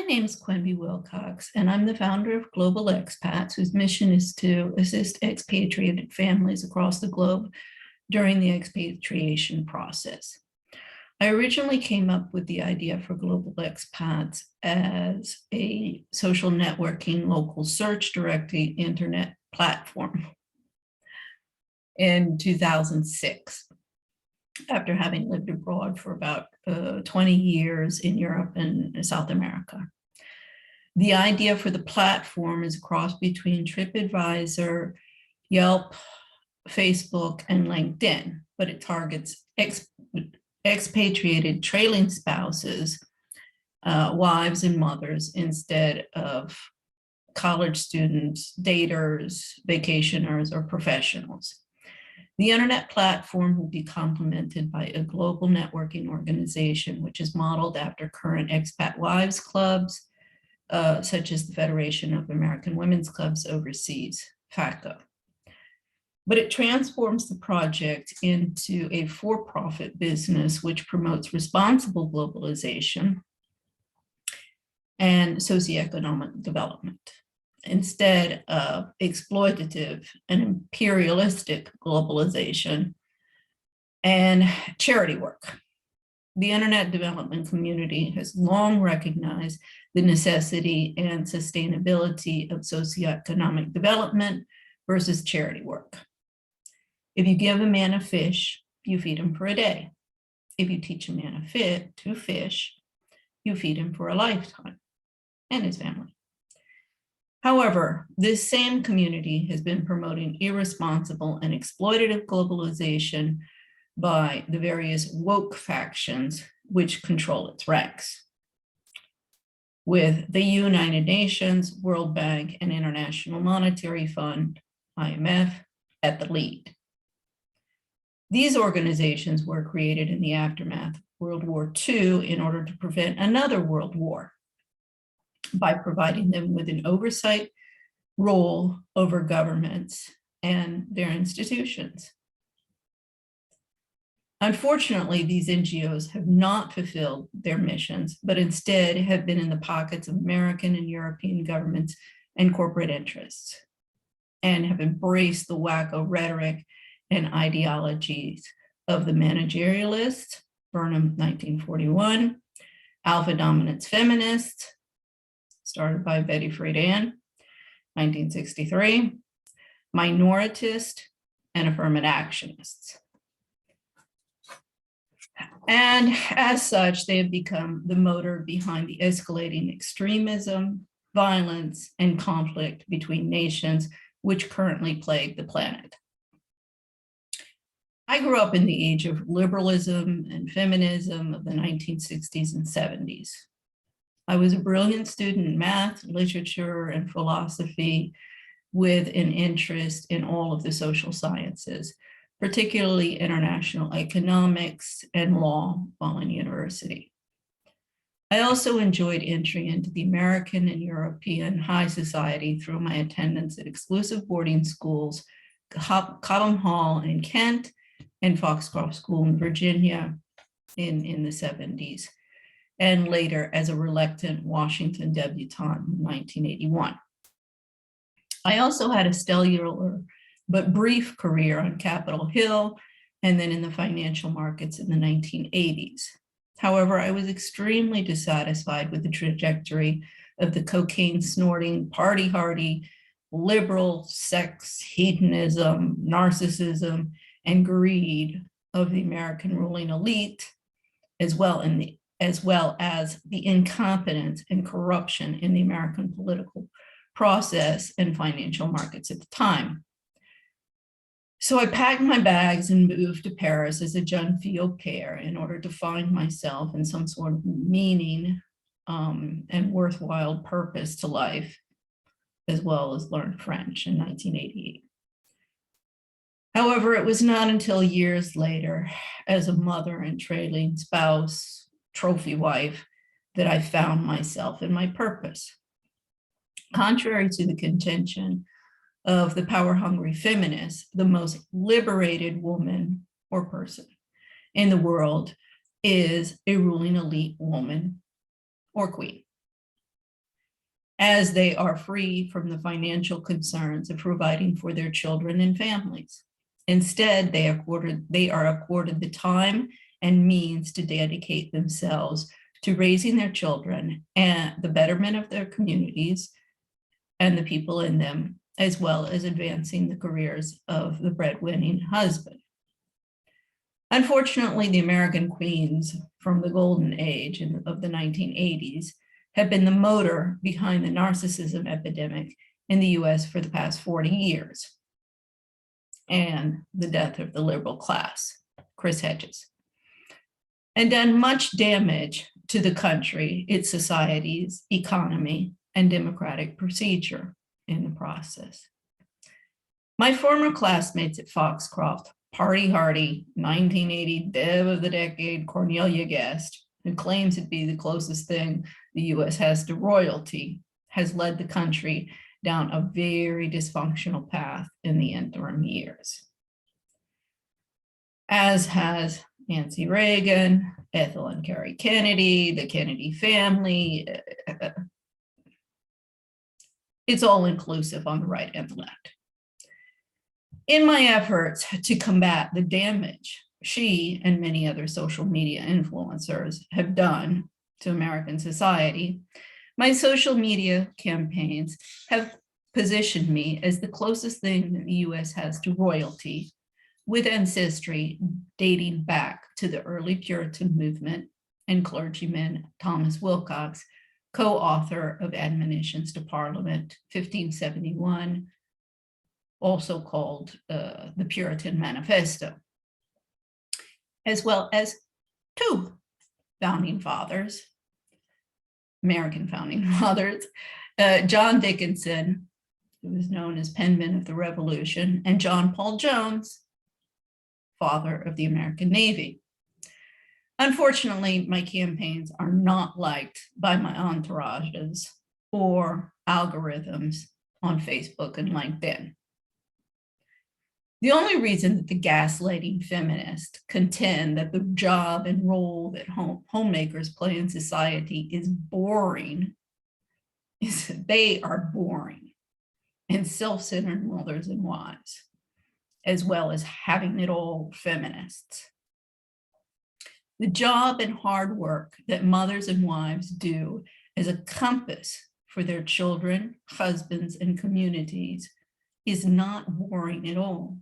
name is Quenby Wilcox, and I'm the founder of Global Expats, whose mission is to assist expatriated families across the globe during the expatriation process. I originally came up with the idea for Global Expats as a social networking local search directory internet platform in 2006, after having lived abroad for about 20 years in Europe and South America. The idea for the platform is a cross between TripAdvisor, Yelp, Facebook, and LinkedIn, but it targets expatriated trailing spouses, wives and mothers, instead of college students, daters, vacationers, or professionals. The internet platform will be complemented by a global networking organization, which is modeled after current expat wives clubs, such as the Federation of American Women's Clubs Overseas, FACO. But it transforms the project into a for-profit business which promotes responsible globalization and socioeconomic development, instead of exploitative and imperialistic globalization and charity work. The internet development community has long recognized the necessity and sustainability of socioeconomic development versus charity work. If you give a man a fish, you feed him for a day. If you teach a man to fish, you feed him for a lifetime and his family. However, this same community has been promoting irresponsible and exploitative globalization by the various woke factions which control its ranks, with the United Nations, World Bank, and International Monetary Fund, IMF, at the lead. These organizations were created in the aftermath of World War II in order to prevent another world war, by providing them with an oversight role over governments and their institutions. Unfortunately, these NGOs have not fulfilled their missions, but instead have been in the pockets of American and European governments and corporate interests, and have embraced the wacko rhetoric and ideologies of the managerialists, Burnham, 1941, alpha dominance feminists, started by Betty Friedan, 1963, minoritist, and affirmative actionists. And as such, they have become the motor behind the escalating extremism, violence, and conflict between nations, which currently plague the planet. I grew up in the age of liberalism and feminism of the 1960s and 70s. I was a brilliant student in math, literature, and philosophy, with an interest in all of the social sciences, particularly international economics and law while in university. I also enjoyed entry into the American and European high society through my attendance at exclusive boarding schools, Cobham Hall in Kent and Foxcroft School in Virginia in the 70s, and later as a reluctant Washington debutante in 1981. I also had a stellar but brief career on Capitol Hill and then in the financial markets in the 1980s. However, I was extremely dissatisfied with the trajectory of the cocaine snorting, party hardy, liberal sex, hedonism, narcissism, and greed of the American ruling elite, as well as the incompetence and corruption in the American political process and financial markets at the time. So I packed my bags and moved to Paris as a jeune fille au pair in order to find myself in some sort of meaning and worthwhile purpose to life, as well as learn French in 1988. However, it was not until years later, as a mother and trailing spouse, trophy wife, that I found myself in my purpose. Contrary to the contention of the power-hungry feminists, the most liberated woman or person in the world is a ruling elite woman or queen. as they are free from the financial concerns of providing for their children and families. Instead, they are accorded the time and means to dedicate themselves to raising their children and the betterment of their communities and the people in them, as well as advancing the careers of the breadwinning husband. Unfortunately, the American queens from the golden age of the 1980s have been the motor behind the narcissism epidemic in the US for the past 40 years, and the death of the liberal class, Chris Hedges, and done much damage to the country, its societies, economy, and democratic procedure in the process. My former classmates at Foxcroft, party hardy, 1980 Dev of the Decade Cornelia Guest, who claims to be the closest thing the US has to royalty, has led the country down a very dysfunctional path in the interim years. As has Nancy Reagan, Ethel and Carrie Kennedy, the Kennedy family. It's all inclusive on the right and the left. In my efforts to combat the damage she and many other social media influencers have done to American society, my social media campaigns have positioned me as the closest thing that the US has to royalty, with ancestry dating back to the early Puritan movement and clergyman Thomas Wilcox, co-author of Admonitions to Parliament, 1571, also called the Puritan Manifesto, as well as two founding fathers, American founding fathers, John Dickinson, who was known as penman of the Revolution, and John Paul Jones, father of the American Navy. Unfortunately, my campaigns are not liked by my entourages or algorithms on Facebook and LinkedIn. The only reason that the gaslighting feminists contend that the job and role that homemakers play in society is boring is that they are boring and self-centered mothers and wives, as well as having it all feminists. The job and hard work that mothers and wives do as a compass for their children, husbands, and communities is not boring at all,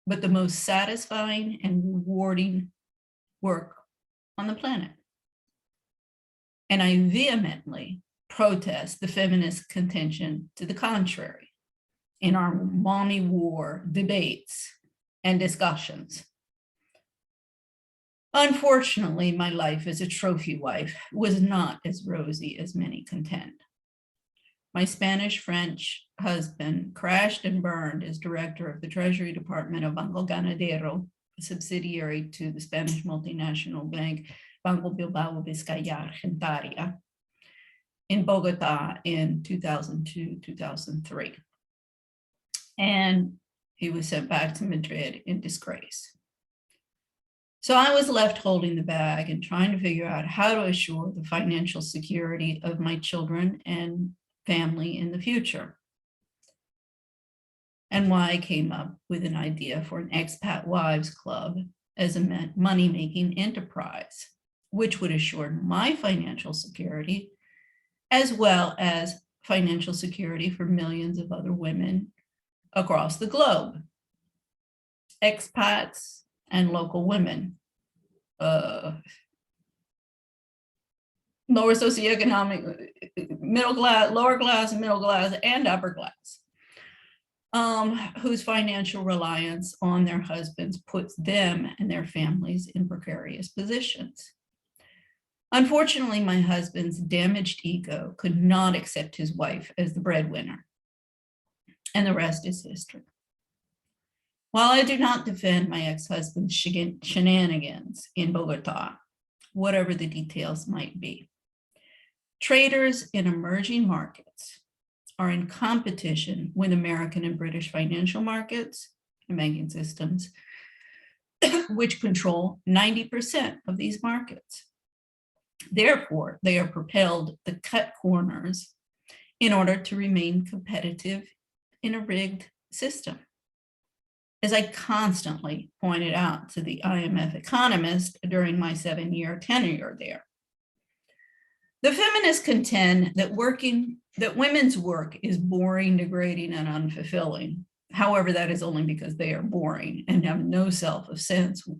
but the most satisfying and rewarding work on the planet. And I vehemently protest the feminist contention to the contrary in our mommy war debates and discussions. Unfortunately, my life as a trophy wife was not as rosy as many contend. My Spanish-French husband crashed and burned as director of the Treasury Department of Banco Ganadero, a subsidiary to the Spanish multinational bank Banco Bilbao Vizcaya Argentaria, in Bogota in 2002-2003. And he was sent back to Madrid in disgrace. So I was left holding the bag and trying to figure out how to assure the financial security of my children and family in the future. And why I came up with an idea for an expat wives club as a money-making enterprise, which would assure my financial security, as well as financial security for millions of other women across the globe, expats and local women, lower socioeconomic, middle class, lower class, middle class, and upper class, whose financial reliance on their husbands puts them and their families in precarious positions. Unfortunately, my husband's damaged ego could not accept his wife as the breadwinner, and the rest is history. While I do not defend my ex-husband's shenanigans in Bogota, whatever the details might be, traders in emerging markets are in competition with American and British financial markets and banking systems, which control 90% of these markets. Therefore, they are propelled to cut corners in order to remain competitive in a rigged system. As I constantly pointed out to the IMF economist during my 7-year tenure there. The feminists contend that women's work is boring, degrading, and unfulfilling. However, that is only because they are boring and have no self-worth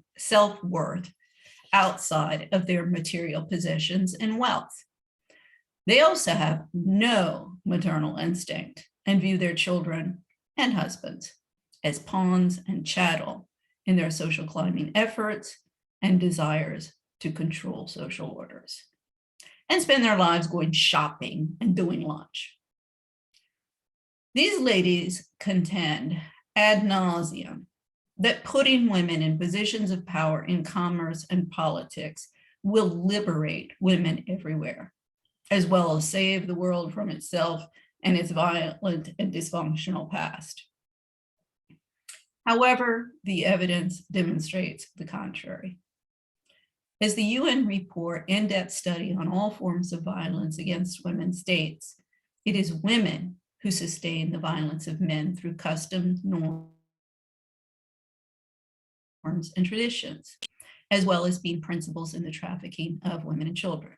outside of their material possessions and wealth. They also have no maternal instinct and view their children and husbands as pawns and chattel in their social climbing efforts and desires to control social orders, and spend their lives going shopping and doing lunch. These ladies contend ad nauseum that putting women in positions of power in commerce and politics will liberate women everywhere, as well as save the world from itself and its violent and dysfunctional past. However, the evidence demonstrates the contrary. As the UN report in-depth study on all forms of violence against women states, it is women who sustain the violence of men through customs, norms, and traditions, as well as being principals in the trafficking of women and children.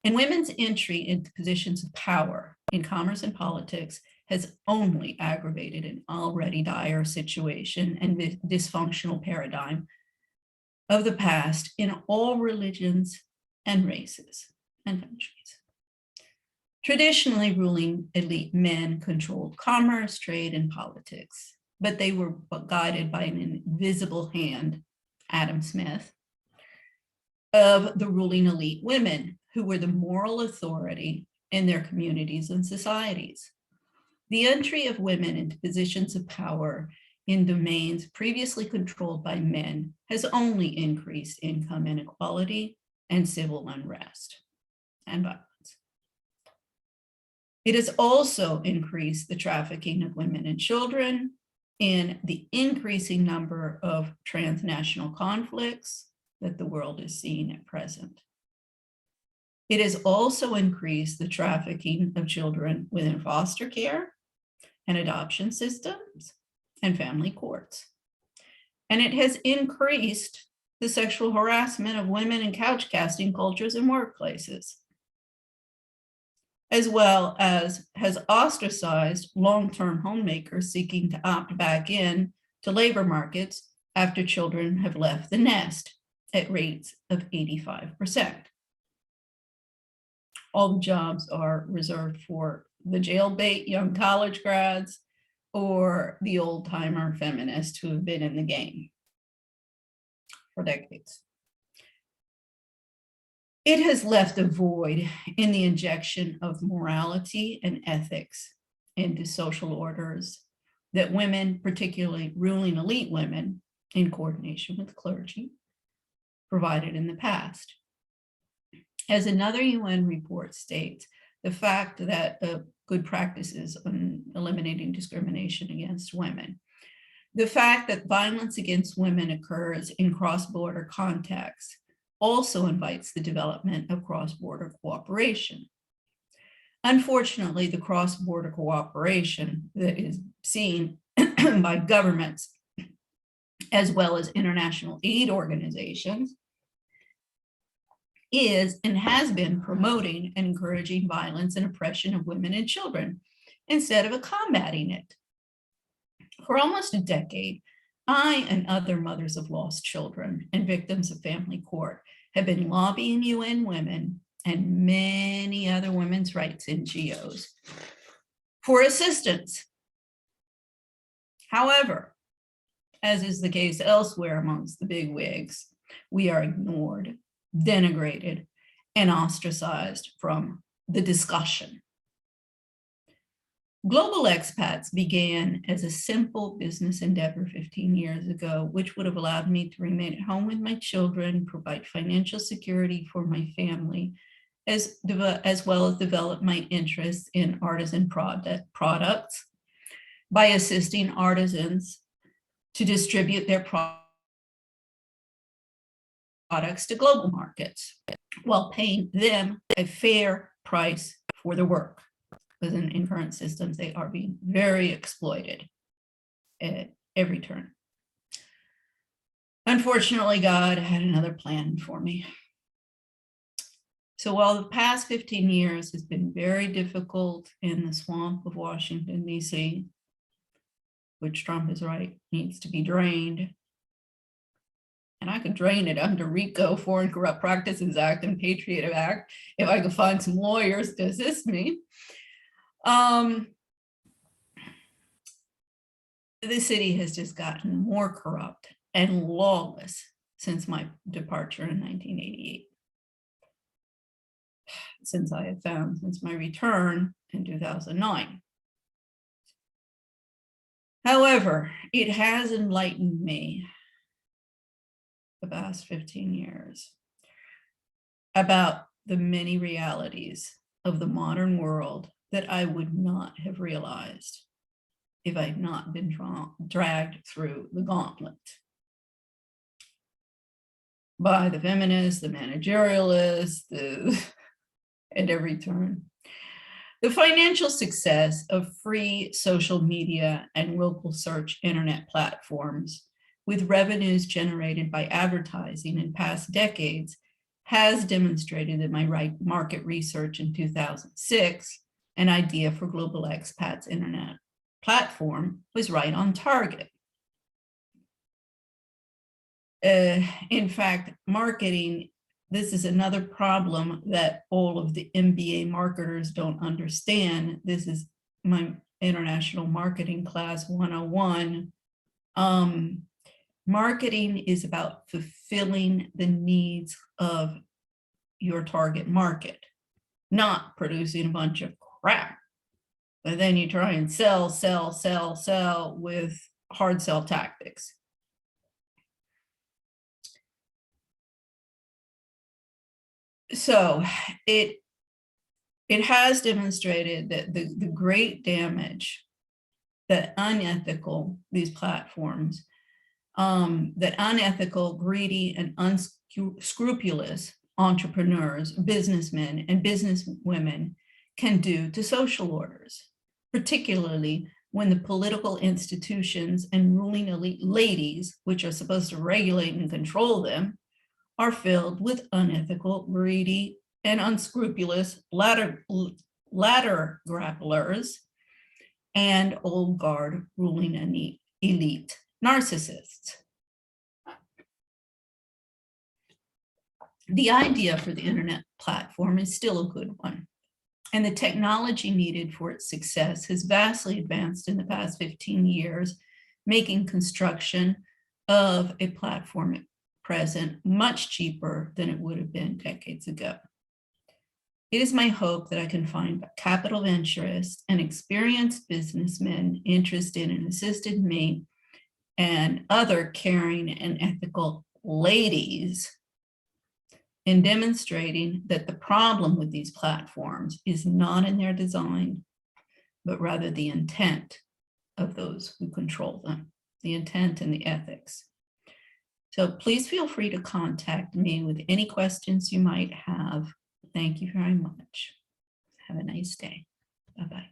And women's entry into positions of power in commerce and politics has only aggravated an already dire situation and dysfunctional paradigm of the past in all religions and races and countries. Traditionally, ruling elite men controlled commerce, trade, and politics, but they were guided by an invisible hand, Adam Smith, of the ruling elite women who were the moral authority in their communities and societies. The entry of women into positions of power in domains previously controlled by men has only increased income inequality and civil unrest and violence. It has also increased the trafficking of women and children in the increasing number of transnational conflicts that the world is seeing at present. It has also increased the trafficking of children within foster care and adoption systems and family courts. And it has increased the sexual harassment of women in couch casting cultures and workplaces, as well as has ostracized long-term homemakers seeking to opt back in to labor markets after children have left the nest at rates of 85%. All the jobs are reserved for the jailbait young college grads or the old-timer feminists who have been in the game for decades. It has left a void in the injection of morality and ethics into social orders that women, particularly ruling elite women, in coordination with clergy, provided in the past. As another UN report states, the fact that the good practices on eliminating discrimination against women, the fact that violence against women occurs in cross-border contexts also invites the development of cross-border cooperation. Unfortunately, the cross-border cooperation that is seen by governments as well as international aid organizations is and has been promoting and encouraging violence and oppression of women and children instead of combating it. For almost a decade, I and other mothers of lost children and victims of family court have been lobbying UN Women and many other women's rights NGOs for assistance. However, as is the case elsewhere amongst the bigwigs, we are ignored, denigrated, and ostracized from the discussion. Global Expats began as a simple business endeavor 15 years ago, which would have allowed me to remain at home with my children, provide financial security for my family, as well as develop my interests in artisan products by assisting artisans to distribute their products to global markets while paying them a fair price for their work. because in current systems, they are being very exploited at every turn. Unfortunately, God had another plan for me. So while the past 15 years has been very difficult in the swamp of Washington, D.C., which Trump is right, needs to be drained. And I could drain it under RICO, Foreign Corrupt Practices Act, and Patriot Act if I could find some lawyers to assist me. The city has just gotten more corrupt and lawless since my departure in 1988. Since my return in 2009. However, it has enlightened me the past 15 years about the many realities of the modern world that I would not have realized if I had not been dragged through the gauntlet by the feminists, the managerialists, at every turn. The financial success of free social media and local search internet platforms with revenues generated by advertising in past decades has demonstrated that my market research in 2006, an idea for Global Expats internet platform, was right on target. In fact, marketing, this is another problem that all of the MBA marketers don't understand. This is my International Marketing Class 101. Marketing is about fulfilling the needs of your target market, not producing a bunch of crap. But then you try and sell with hard sell tactics. So it has demonstrated that the great damage that these platforms, that unethical, greedy, and unscrupulous entrepreneurs, businessmen, and businesswomen can do to social orders, particularly when the political institutions and ruling elite ladies, which are supposed to regulate and control them, are filled with unethical, greedy, and unscrupulous ladder grapplers and old guard ruling elite narcissists. The idea for the internet platform is still a good one, and the technology needed for its success has vastly advanced in the past 15 years, making construction of a platform at present much cheaper than it would have been decades ago. It is my hope that I can find capital venturists and experienced businessmen interested in assisting me and other caring and ethical ladies in demonstrating that the problem with these platforms is not in their design, but rather the intent of those who control them, the intent and the ethics. So please feel free to contact me with any questions you might have. Thank you very much. Have a nice day. Bye-bye.